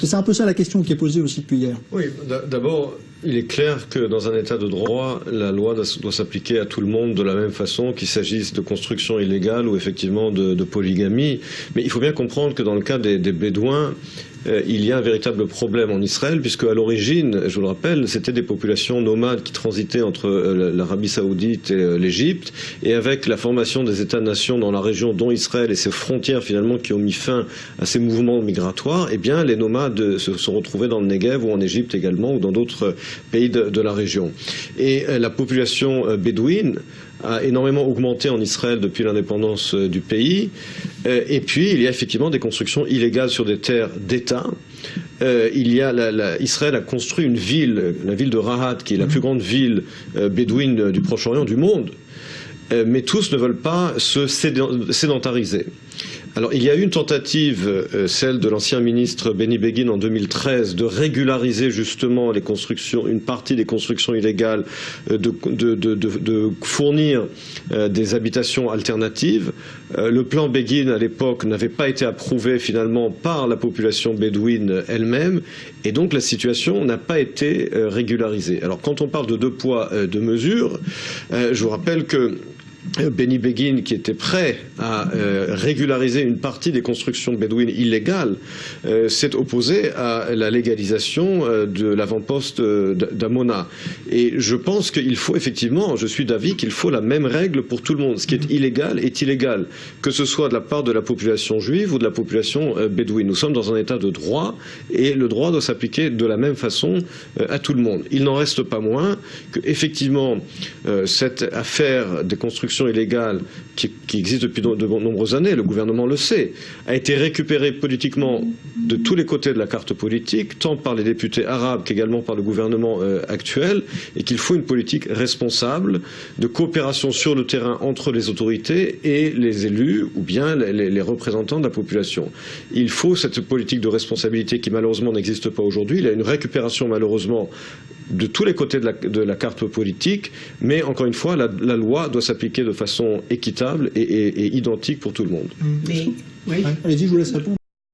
que c'est un peu ça la question qui est posée aussi depuis hier. Oui, d'abord, il est clair que dans un état de droit, la loi doit s'appliquer à tout le monde de la même façon, qu'il s'agisse de construction illégale ou effectivement de polygamie. Mais il faut bien comprendre que dans le cas des Bédouins, il y a un véritable problème en Israël, puisque à l'origine, je vous le rappelle, c'était des populations nomades qui transitaient entre l'Arabie Saoudite et l'Égypte, et avec la formation des États-nations dans la région, dont Israël et ses frontières finalement qui ont mis fin à ces mouvements migratoires, eh bien les nomades se sont retrouvés dans le Negev ou en Égypte également ou dans d'autres pays de la région. Et la population bédouine a énormément augmenté en Israël depuis l'indépendance du pays. Et puis, il y a effectivement des constructions illégales sur des terres d'État. Israël a construit une ville, la ville de Rahat, qui est la plus grande ville bédouine du Proche-Orient, du monde. Mais tous ne veulent pas se sédentariser. Alors, il y a eu une tentative, celle de l'ancien ministre Benny Begin en 2013, de régulariser justement les constructions, une partie des constructions illégales, de fournir des habitations alternatives. Le plan Begin, à l'époque, n'avait pas été approuvé finalement par la population bédouine elle-même, et donc la situation n'a pas été régularisée. Alors, quand on parle de 2 poids, 2 mesures, je vous rappelle que Benny Begin, qui était prêt à régulariser une partie des constructions bédouines illégales, s'est opposé à la légalisation de l'avant-poste d'Amona. Et je pense qu'il faut effectivement, je suis d'avis qu'il faut la même règle pour tout le monde. Ce qui est illégal, que ce soit de la part de la population juive ou de la population bédouine. Nous sommes dans un état de droit et le droit doit s'appliquer de la même façon à tout le monde. Il n'en reste pas moins que, effectivement, cette affaire des constructions illégale qui existe depuis de nombreuses années, le gouvernement le sait, a été récupérée politiquement de tous les côtés de la carte politique, tant par les députés arabes qu'également par le gouvernement actuel, et qu'il faut une politique responsable de coopération sur le terrain entre les autorités et les élus ou bien les représentants de la population. Il faut cette politique de responsabilité qui malheureusement n'existe pas aujourd'hui. Il y a une récupération malheureusement de tous les côtés de la carte politique, mais encore une fois, la loi doit s'appliquer de façon équitable et identique pour tout le monde. Oui. Allez-y, je vous laisse répondre.